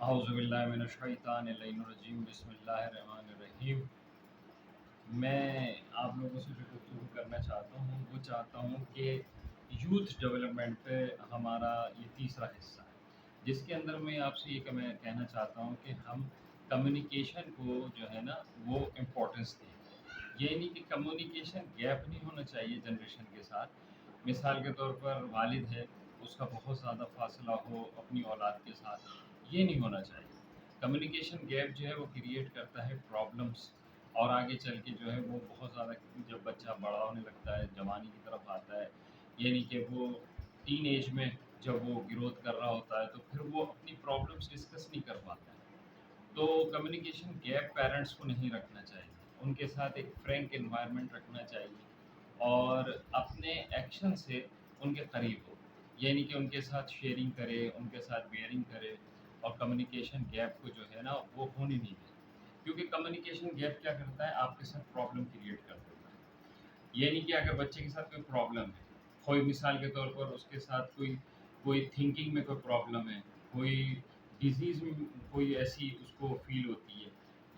اعوذ باللہ من الشیطان اللعین الرجیم بسم اللہ الرحمن الرحیم۔ میں آپ لوگوں سے جو گفتگو کرنا چاہتا ہوں وہ چاہتا ہوں کہ یوتھ ڈیولپمنٹ پہ ہمارا یہ تیسرا حصہ ہے، جس کے اندر میں آپ سے یہ میں کہنا چاہتا ہوں کہ ہم کمیونیکیشن کو جو ہے نا وہ امپورٹنس دیں۔ یہ نہیں کہ کمیونیکیشن گیپ نہیں ہونا چاہیے جنریشن کے ساتھ۔ مثال کے طور پر والد ہے، اس کا بہت زیادہ فاصلہ ہو اپنی اولاد کے ساتھ، یہ نہیں ہونا چاہیے۔ کمیونیکیشن گیپ جو ہے وہ کریٹ کرتا ہے پرابلمس، اور آگے چل کے جو ہے وہ بہت زیادہ جب بچہ بڑا ہونے لگتا ہے، جوانی کی طرف آتا ہے، یعنی کہ وہ ٹین ایج میں جب وہ گروتھ کر رہا ہوتا ہے تو پھر وہ اپنی پرابلمس ڈسکس نہیں کر پاتا ہے۔ تو کمیونیکیشن گیپ پیرنٹس کو نہیں رکھنا چاہیے، ان کے ساتھ ایک فرینک انوائرمنٹ رکھنا چاہیے اور اپنے ایکشن سے ان کے قریب ہو، یعنی کہ ان کے ساتھ شیئرنگ کرے، ان کے ساتھ بیئرنگ کرے، اور کمیونیکیشن گیپ کو جو ہے نا وہ ہونے نہیں دے، کیونکہ کمیونیکیشن گیپ کیا کرتا ہے، آپ کے ساتھ پرابلم کریٹ کر دیتا ہے۔ یہ نہیں کہ اگر بچے کے ساتھ کوئی پرابلم ہے، کوئی مثال کے طور پر اس کے ساتھ کوئی تھنکنگ میں کوئی پرابلم ہے، کوئی ڈیزیز میں کوئی ایسی اس کو فیل ہوتی ہے،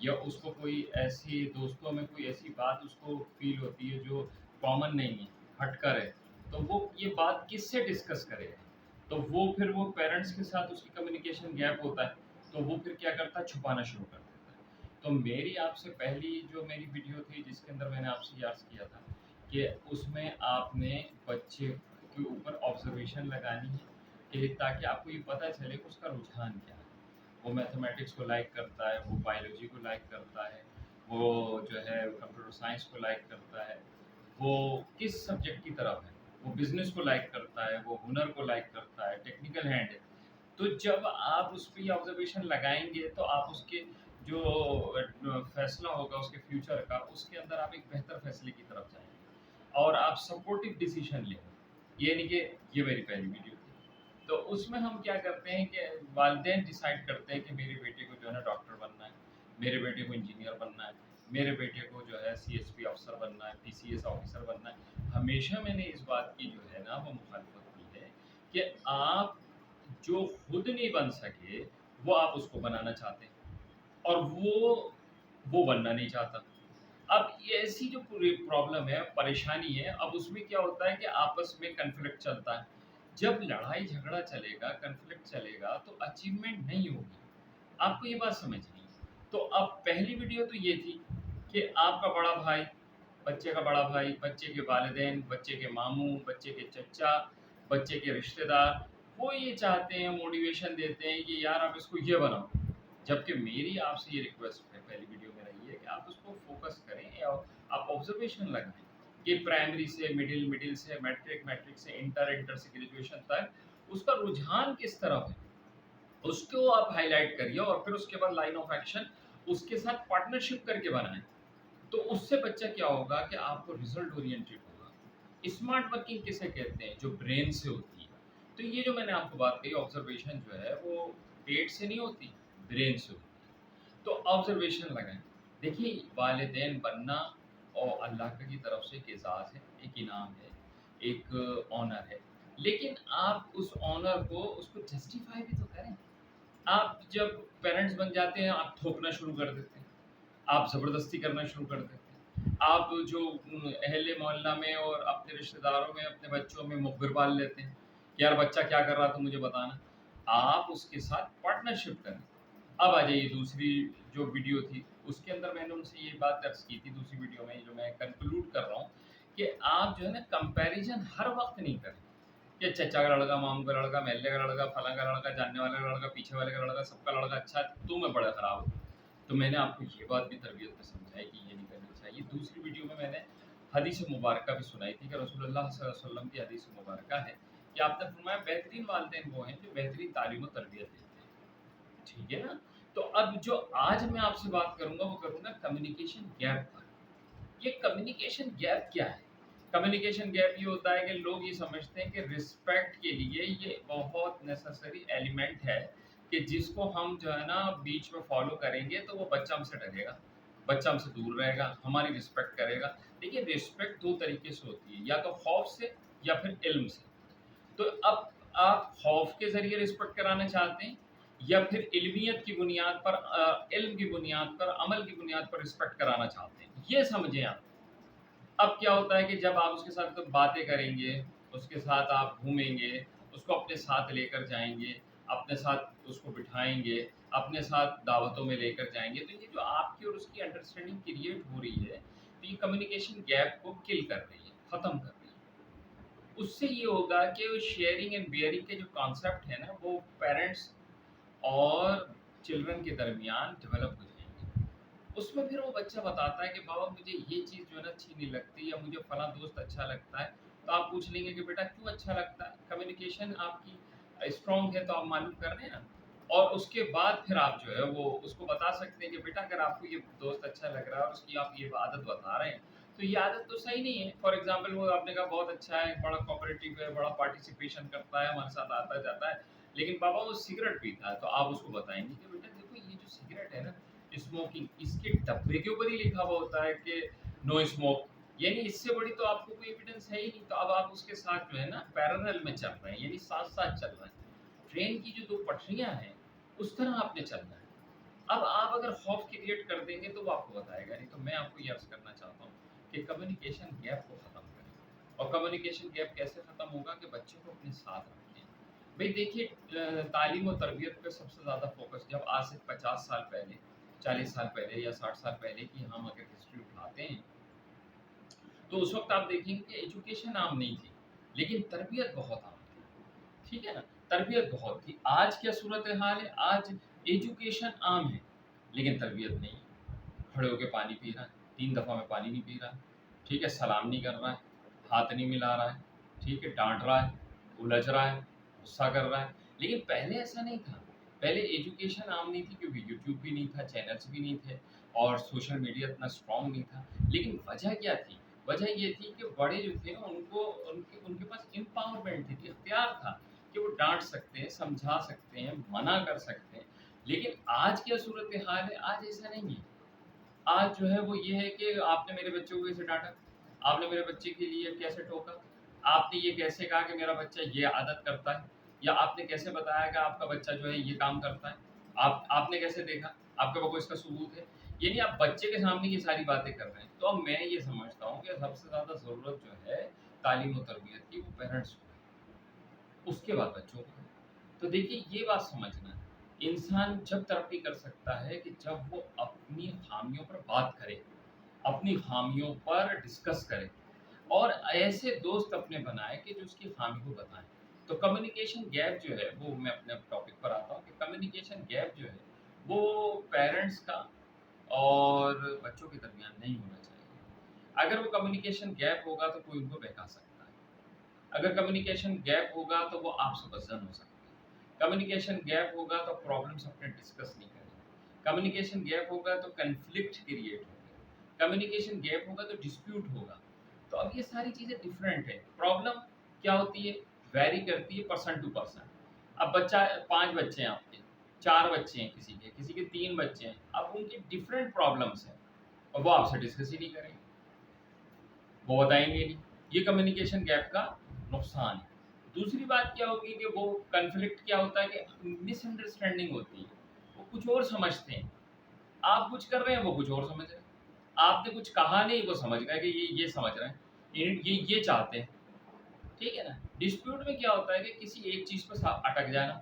یا اس کو کوئی ایسی دوستوں میں کوئی ایسی بات اس کو فیل ہوتی ہے جو کامن نہیں ہے، ہٹ کر ہے، تو وہ یہ بات کس سے ڈسکس کرے گا؟ تو وہ پھر وہ پیرنٹس کے ساتھ اس کی کمیونیکیشن گیپ ہوتا ہے، تو وہ پھر کیا کرتا ہے، چھپانا شروع کر دیتا ہے۔ تو میری آپ سے پہلی جو میری ویڈیو تھی جس کے اندر میں نے آپ سے یہ عرض کیا تھا کہ اس میں آپ نے بچے کے اوپر آبزرویشن لگانی ہے، کہ تاکہ آپ کو یہ پتہ چلے کہ اس کا رجحان کیا ہے۔ وہ میتھمیٹکس کو لائک کرتا ہے، وہ بایولوجی کو لائک کرتا ہے، وہ جو ہے کمپیوٹر سائنس کو لائک کرتا ہے، وہ کس سبجیکٹ کی طرف ہے، وہ بزنس کو لائک کرتا ہے، وہ ہنر کو لائک کرتا ہے، ٹیکنیکل ہینڈ ہے۔ تو جب آپ اس پہ آبزرویشن لگائیں گے تو آپ اس کے جو فیصلہ ہوگا اس کے فیوچر کا، اس کے اندر آپ ایک بہتر فیصلے کی طرف جائیں گے اور آپ سپورٹیو ڈیسیشن لیں گے۔ یہ نہیں کہ یہ میری پہلی ویڈیو تھی، تو اس میں ہم کیا کرتے ہیں کہ والدین ڈیسائیڈ کرتے ہیں کہ میرے بیٹے کو جو ہے نا ڈاکٹر بننا ہے، میرے بیٹے کو انجینئر بننا ہے، میرے بیٹے کو جو ہے سی ایس پی افسر بننا ہے، پی سی ایس آفیسر بننا ہے۔ ہمیشہ میں نے اس بات کی جو ہے نا وہ مخالفت کی ہے کہ آپ جو خود نہیں بن سکے وہ آپ اس کو بنانا چاہتے ہیں، اور وہ بننا نہیں چاہتا۔ اب یہ ایسی جو پوری پرابلم ہے، پریشانی ہے، اب اس میں کیا ہوتا ہے کہ آپس میں کنفلکٹ چلتا ہے۔ جب لڑائی جھگڑا چلے گا، کنفلکٹ چلے گا تو اچیومنٹ نہیں ہوگی۔ آپ کو یہ بات سمجھنی ہے۔ تو اب پہلی ویڈیو تو یہ تھی کہ آپ کا بڑا بھائی، بچے کا بڑا بھائی، بچے کے والدین، بچے کے ماموں، بچے کے چچا، بچے کے رشتہ دار، وہ یہ چاہتے ہیں، موٹیویشن دیتے ہیں کہ یار آپ اس کو یہ بناؤ۔ جبکہ میری آپ سے یہ ریکویسٹ ہے پہلی ویڈیو میں رہی ہے کہ آپ اس کو فوکس کریں اور آپ آبزرویشن لگائیں کہ پرائمری سے مڈل، مڈل سے میٹرک، میٹرک سے انٹر، انٹر سے گریجویشن تک اس کا رجحان کس طرف ہے، اس کو آپ ہائی لائٹ کریے، اور پھر اس کے بعد لائن آف ایکشن اس کے ساتھ پارٹنرشپ کر کے بنائیں۔ تو اس سے بچہ کیا ہوگا کہ آپ کو ریزلٹ اورینٹیڈ ہوگا۔ اسمارٹ ورکنگ کسے کہتے ہیں؟ جو برین سے ہوتی ہے۔ تو یہ جو میں نے آپ کو بات کہی، آبزرویشن جو ہے وہ پیٹ سے نہیں ہوتی، برین سے ہوتی ہے۔ تو آبزرویشن لگائیں۔ دیکھیے، والدین بننا اور اللہ کی طرف سے ایک اعزاز ہے، ایک انعام ہے، ایک آنر ہے، لیکن آپ اس آنر کو اس کو جسٹیفائی بھی تو کریں۔ آپ جب پیرنٹس بن جاتے ہیں آپ تھوپنا شروع کر دیتے ہیں، آپ زبردستی کرنا شروع کر دیتے ہیں، آپ جو اہل محلہ میں اور اپنے رشتہ داروں میں اپنے بچوں میں مخبر پال لیتے ہیں کہ یار بچہ کیا کر رہا تھا مجھے بتانا۔ آپ اس کے ساتھ پارٹنرشپ کریں۔ اب آ جائیے دوسری جو ویڈیو تھی، اس کے اندر میں نے ان سے یہ بات عرض کی تھی، دوسری ویڈیو میں جو میں کنکلوڈ کر رہا ہوں کہ آپ جو ہے نا کمپیریزن ہر وقت نہیں کریں کہ چچا کا لڑکا، ماموں کا لڑکا، محلے کا لڑکا، فلاں کا لڑکا، جاننے والے کا لڑکا، پیچھے والے کا لڑکا، سب کا لڑکا اچھا ہے تو میں بڑا خراب ہوں۔ تو میں نے آپ کو یہ بات بھی تربیت میں سمجھائی کہ یہ نہیں کرنی چاہیے۔ دوسری ویڈیو میں نے حدیث مبارکہ بھی سنائی تھی کہ رسول اللہ صلی اللہ علیہ وسلم کی حدیث مبارکہ ہے کہ آپ نے فرمایا بہترین والدین وہ ہیں جو بہترین تعلیم و تربیت دیتے ہیں، ٹھیک ہے نا؟ تو اب جو آج میں آپ سے بات کروں گا وہ کروں گا کمیونیکیشن گیپ پر۔ یہ کمیونیکیشن گیپ کیا ہے؟ کمیونیکیشن گیپ یہ ہوتا ہے کہ لوگ یہ سمجھتے ہیں کہ رسپیکٹ کے لیے یہ بہت نیسسری ایلیمنٹ ہے کہ جس کو ہم جو ہے نا بیچ میں فالو کریں گے تو وہ بچہ ہم سے ڈرے گا، بچہ ہم سے دور رہے گا، ہماری رسپیکٹ کرے گا۔ دیکھیے، رسپیکٹ دو طریقے سے ہوتی ہے، یا تو خوف سے یا پھر علم سے۔ تو اب آپ خوف کے ذریعے رسپیکٹ کرانا چاہتے ہیں یا پھر علمیت کی بنیاد پر علم کی بنیاد پر عمل کی بنیاد پر رسپیکٹ کرانا چاہتے ہیں. یہ سمجھیں آپ. اب کیا ہوتا ہے کہ جب آپ اس کے ساتھ باتیں کریں گے، اس کے ساتھ آپ گھومیں گے، اس کو اپنے ساتھ لے کر جائیں گے، اپنے ساتھ اس کو بٹھائیں گے، اپنے ساتھ دعوتوں میں لے کر جائیں گے، تو یہ جو آپ کی اور اس کی انڈرسٹینڈنگ کریٹ ہو رہی ہے، تو یہ کمیونیکیشن گیپ کو کل کر رہی ہے، ختم کر رہی ہے. اس سے یہ ہوگا کہ شیئرنگ اینڈ بیئرنگ کے جو کانسیپٹ ہے نا، وہ پیرنٹس اور چلڈرن کے درمیان ڈیولپ ہو جائیں گے. اس میں پھر وہ بچہ بتاتا ہے کہ بابا مجھے یہ چیز جو ہے نا اچھی نہیں لگتی، یا مجھے فلاں دوست اچھا لگتا ہے. تو آپ پوچھ لیں گے کہ بیٹا کیوں اچھا لگتا ہے. کمیونیکیشن آپ کی اسٹرانگ ہے تو آپ معلوم کر رہے ہیں نا. اور اس کے بعد پھر آپ جو ہے وہ اس کو بتا سکتے ہیں کہ بیٹا اگر آپ کو یہ دوست اچھا لگ رہا ہے اور اس کی آپ یہ عادت بتا رہے ہیں تو یہ عادت تو صحیح نہیں ہے. فار ایگزامپل وہ آپ نے کہا بہت اچھا ہے، بڑا کوآپریٹیو ہے، بڑا پارٹیسپیشن کرتا ہے، ہمارے ساتھ آتا جاتا ہے، لیکن بابا وہ سگریٹ پیتا ہے. تو آپ اس کو بتائیں گے کہ بیٹا دیکھو یہ جو سگریٹ ہے نا، اسموکنگ، اس کے ڈبے کے اوپر ہی لکھا ہوا ہوتا ہے کہ نو اسموک، یعنی اس سے بڑی تو آپ کو کوئی ایویڈنس ہے ہی نہیں. تو اب آپ اس کے ساتھ جو ہے نا پیرالل میں چل رہے ہیں، یعنی ساتھ ساتھ چل رہے ہیں. ٹرین کی جو دو پٹریاں ہیں اس طرح آپ نے چلنا ہے. اب آپ اگر خوف کریٹ کر دیں گے تو وہ آپ کو بتائے گا نہیں. تو میں آپ کو یہ عرض کرنا چاہتا ہوں کہ کمیونیکیشن گیپ کو ختم کریں. اور کمیونیکیشن گیپ کیسے ختم ہوگا کہ بچوں کو اپنے ساتھ رکھیں. بھئی دیکھیے تعلیم و تربیت پہ سب سے زیادہ فوکس جب آج سے 50 سال پہلے، 40 سال پہلے یا 60 سال پہلے کی ہم اگر ہسٹری اٹھاتے ہیں تو اس وقت آپ دیکھیں گے کہ ایجوکیشن عام نہیں تھی لیکن تربیت بہت عام تھی. ٹھیک ہے نا، تربیت بہت تھی. آج کیا صورتحال ہے؟ آج ایجوکیشن عام ہے لیکن تربیت نہیں ہے. کھڑے ہو کے پانی پی رہا ہے، 3 دفعہ میں پانی نہیں پی رہا ہے، ٹھیک ہے، سلام نہیں کر رہا ہے، ہاتھ نہیں ملا رہا ہے، ٹھیک ہے، ڈانٹ رہا ہے، الجھ رہا ہے، غصہ کر رہا ہے. لیکن پہلے ایسا نہیں تھا. پہلے ایجوکیشن عام نہیں تھی کیونکہ یوٹیوب بھی نہیں تھا، چینلس بھی نہیں تھے، اور سوشل میڈیا اتنا اسٹرانگ نہیں تھا. لیکن وجہ کیا تھی؟ وجہ یہ تھی کہ بڑے جو تھے نا ان کے پاس امپاورمنٹ تھی، اختیار تھا کہ وہ ڈانٹ سکتے ہیں، سمجھا سکتے ہیں، منع کر سکتے ہیں. لیکن آج کیا صورتحال ہے؟ آج ایسا نہیں ہے. آج جو ہے وہ یہ ہے کہ آپ نے میرے بچے کو کیسے ڈانٹا، آپ نے میرے بچے کے لیے کیسے ٹوکا، آپ نے یہ کیسے کہا کہ میرا بچہ یہ عادت کرتا ہے، یا آپ نے کیسے بتایا کہ آپ کا بچہ جو ہے یہ کام کرتا ہے، آپ نے کیسے دیکھا، آپ کے پاس کوئی اس کا ثبوت ہے؟ یعنی آپ بچے کے سامنے یہ ساری باتیں کر رہے ہیں. تو اب میں یہ سمجھتا ہوں کہ سب سے زیادہ ضرورت جو ہے تعلیم و تربیت کی وہ پیرنٹس کو ہے، اس کے بعد بچوں کو ہے. تو دیکھیے یہ بات سمجھنا ہے، انسان جب ترقی کر سکتا ہے کہ جب وہ اپنی خامیوں پر بات کرے، اپنی خامیوں پر ڈسکس کرے، اور ایسے دوست اپنے بنائے کہ جو اس کی خامی کو بتائیں. تو کمیونیکیشن گیپ جو ہے وہ میں اپنے ٹاپک پر آتا ہوں کہ کمیونیکیشن گیپ جو ہے وہ پیرنٹس کا اور بچوں کے درمیان نہیں ہونا چاہیے. اگر وہ کمیونیکیشن گیپ ہوگا تو کوئی ان کو بہکا سکتا ہے. اگر کمیونیکیشن گیپ ہوگا تو وہ آپ سے بدظن ہو سکتے ہیں. کمیونیکیشن گیپ ہوگا تو پرابلمس اپنے ڈسکس نہیں کریں گے. کمیونیکیشن گیپ ہوگا تو کنفلکٹ کریٹ ہوگا. کمیونیکیشن گیپ ہوگا تو ڈسپیوٹ ہوگا. تو اب یہ ساری چیزیں ڈفرینٹ ہیں. پرابلم کیا ہوتی ہے؟ ویری کرتی ہے پرسن ٹو پرسن. اب بچہ 5 بچے ہیں آپ کے، 4 بچے ہیں کسی کے 3 بچے ہیں، اب ان کی ڈفرینٹ پرابلمس ہیں اور وہ آپ سے ڈسکس ہی نہیں کریں گے، وہ بتائیں گے نہیں. یہ کمیونیکیشن گیپ کا نقصان ہے. دوسری بات کیا ہوگی کہ وہ کنفلکٹ کیا ہوتا ہے کہ مس انڈرسٹینڈنگ ہوتی ہے. وہ کچھ اور سمجھتے ہیں، آپ کچھ کر رہے ہیں وہ کچھ اور سمجھ رہے ہیں. آپ نے کچھ کہا نہیں، وہ سمجھ گئے کہ یہ سمجھ رہے ہیں، یہ چاہتے ہیں. ٹھیک ہے نا. ڈسپیوٹ میں کیا ہوتا ہے کہ کسی ایک چیز پر اٹک جانا.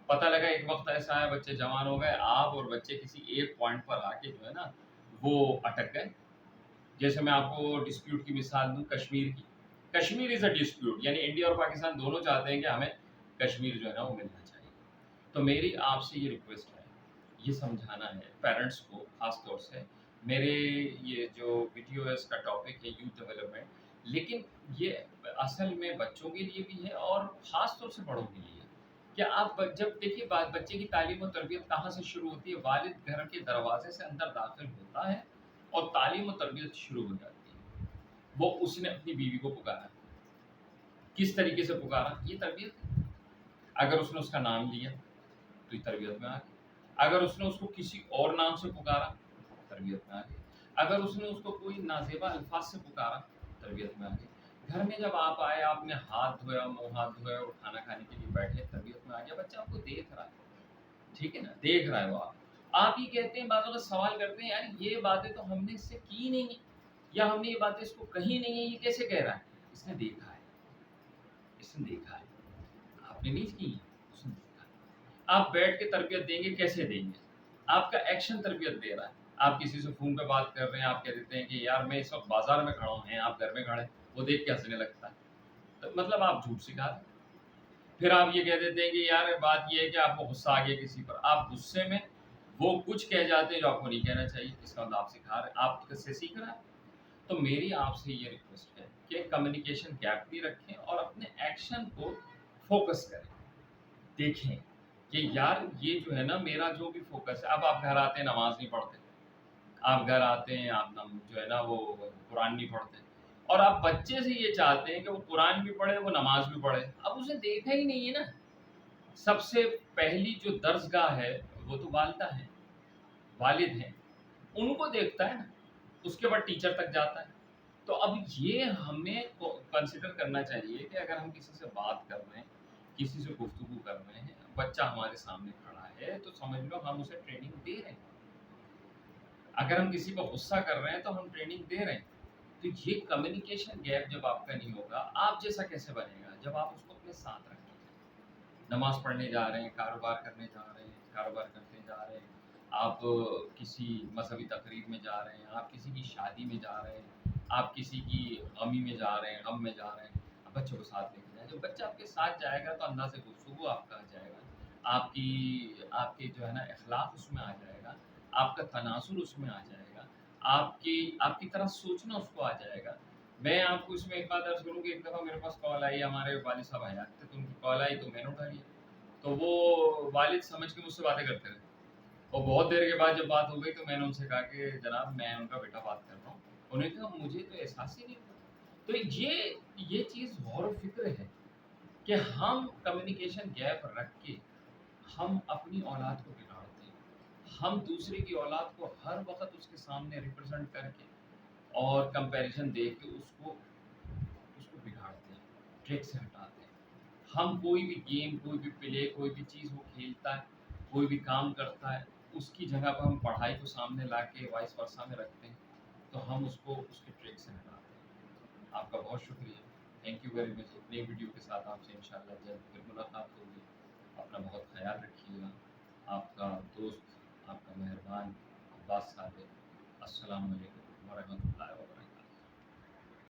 پتہ لگا ایک وقت ایسا ہے بچے جوان ہو گئے، آپ اور بچے کسی ایک پوائنٹ پر آ کے جو ہے نا وہ اٹک گئے. جیسے میں آپ کو ڈسپیوٹ کی مثال دوں کشمیر کی. کشمیر از اے ڈسپیوٹ، یعنی انڈیا اور پاکستان دونوں چاہتے ہیں کہ ہمیں کشمیر جو ہے نا وہ ملنا چاہیے. تو میری آپ سے یہ ریکویسٹ ہے، یہ سمجھانا ہے پیرنٹس کو خاص طور سے. میرے یہ جو ویڈیو ہے اس کا ٹاپک ہے یوتھ ڈیولپمنٹ، لیکن یہ اصل میں بچوں کے لیے بھی ہے اور خاص طور سے بڑوں کے لیے ہے. کہ آپ جب دیکھیے بچے کی تعلیم و تربیت کہاں سے شروع ہوتی ہے؟ والد گھر کے دروازے سے اندر داخل ہوتا ہے اور تعلیم و تربیت شروع ہو جاتی ہے. وہ اس نے اپنی بیوی کو پکارا، کس طریقے سے پکارا؟ یہ تربیت ہے. اگر اس نے اس کا نام لیا تو یہ تربیت میں آ گئی. اگر اس نے اس کو کسی اور نام سے پکارا تربیت میں آ گئی. اگر اس نے اس کو کوئی نازیبا الفاظ سے پکارا تربیت میں آ گئی. گھر میں جب آپ آئے، آپ نے ہاتھ دھویا، منہ ہاتھ دھویا اور کھانا کھانے کے لیے بیٹھے، تربیت میں آ گیا. بچہ آپ کو دیکھ رہا ہے. ٹھیک ہے نا، دیکھ رہا ہے وہ آپ ہی کہتے ہیں، بعض اوقات سوال کرتے ہیں یار یہ باتیں تو ہم نے اس سے کی نہیں ہے، یا ہم نے یہ باتیں اس کو کہی نہیں ہے، یہ کیسے کہہ رہا ہے؟ اس نے دیکھا ہے، اس نے دیکھا ہے، آپ نے نہیں کی، اس نے دیکھا ہے۔ آپ بیٹھ کے تربیت دیں گے، کیسے دیں گے؟ آپ کا ایکشن تربیت دے رہا ہے۔ آپ کسی سے فون پہ بات کر رہے ہیں، آپ کہہ دیتے ہیں کہ یار میں اس وقت بازار میں کھڑا ہوں، ہیں آپ گھر میں کھڑے، وہ دیکھ کے ہنسنے لگتا ہے، تو مطلب آپ جھوٹ سکھا رہے ہیں۔ پھر آپ یہ کہہ دیتے ہیں کہ یار بات یہ ہے کہ آپ کو غصہ آ گیا کسی پر، آپ غصے میں وہ کچھ کہہ جاتے ہیں جو آپ کو نہیں کہنا چاہیے، اس کا مطلب آپ سکھا رہے ہیں، آپ کس سے سیکھ رہا ہے۔ تو میری آپ سے یہ ریکویسٹ ہے کہ کمیونیکیشن گیپ بھی رکھیں اور اپنے ایکشن کو فوکس کریں، دیکھیں کہ یار یہ جو ہے نا میرا جو بھی فوکس ہے، اب آپ گھر آتے ہیں نماز نہیں پڑھتے، آپ گھر آتے ہیں آپ جو ہے نا وہ قرآن نہیں پڑھتے، اور آپ بچے سے یہ چاہتے ہیں کہ وہ قرآن بھی پڑھے وہ نماز بھی پڑھے، اب اسے دیکھا ہی نہیں ہے نا۔ سب سے پہلی جو درسگاہ ہے وہ تو والدہ ہے، والد ہیں، ان کو دیکھتا ہے نا، اس کے بعد ٹیچر تک جاتا ہے۔ تو اب یہ ہمیں کنسیڈر کرنا چاہیے کہ اگر ہم کسی سے بات کر رہے ہیں، کسی سے گفتگو کر رہے ہیں، بچہ ہمارے سامنے کھڑا ہے، تو سمجھ لو ہم اسے ٹریننگ دے رہے ہیں۔ اگر ہم کسی کو غصہ کر رہے ہیں تو ہم ٹریننگ دے رہے ہیں۔ تو یہ کمیونیکیشن گیپ جب آپ کا نہیں ہوگا، آپ جیسا کیسے بنے گا؟ جب آپ اس کو اپنے ساتھ رکھیں گے، نماز پڑھنے جا رہے ہیں، کاروبار کرنے جا رہے ہیں، کاروبار کرنے جا رہے ہیں، آپ کسی مذہبی تقریب میں جا رہے ہیں، آپ کسی کی شادی میں جا رہے ہیں، آپ کسی کی غمی میں جا رہے ہیں، غم میں جا رہے ہیں، آپ بچوں کو ساتھ لے کے جائیں۔ جب بچہ آپ کے ساتھ جائے گا تو انداز گفتگو آپ کا آ جائے گا، آپ کی جو ہے نا اخلاق اس میں آ جائے گا، آپ کا تناسل اس میں آ جائے گا، آپ کی طرح سوچنا اس کو آ جائے گا۔ میں آپ کو اس میں ایک بات عرض کروں کہ ایک دفعہ میرے پاس کال آئی، ہمارے والد صاحب حیات تھے، تو ان کی کال آئی تو میں نے اٹھا لیا، تو وہ والد سمجھ کے مجھ سے باتیں کرتے رہے، اور بہت دیر کے بعد جب بات ہو گئی تو میں نے ان سے کہا کہ جناب میں ان کا بیٹا بات کر رہا ہوں، انہوں نے کہا مجھے تو احساس ہی نہیں ہوا۔ تو یہ چیز غور و فکر ہے کہ ہم کمیونیکیشن گیپ رکھ کے ہم اپنی اولاد کو بگاڑتے ہیں، ہم دوسرے کی اولاد کو ہر وقت اس کے سامنے ریپرزینٹ کر کے اور کمپیریزن دے کے اس کو بگاڑتے ہیں، ٹریک سے ہٹاتے ہیں۔ ہم کوئی بھی گیم، کوئی بھی پلے، کوئی بھی چیز وہ کھیلتا ہے، کوئی بھی کام کرتا ہے، اس کی جگہ پر ہم پڑھائی کو سامنے لا کے وائس ورثہ میں رکھتے ہیں، تو ہم اس کو اس کے ٹریک سے ہٹاتے ہیں۔ آپ کا بہت شکریہ، تھینک یو ویری مچ۔ ایک نئی ویڈیو کے ساتھ آپ سے انشاءاللہ جلد پھر ملاقات ہوگی۔ اپنا بہت خیال رکھیے گا۔ آپ کا دوست، آپ کا مہربان عباس صادق۔ السلام علیکم ورحمۃ اللہ وبرکاتہ۔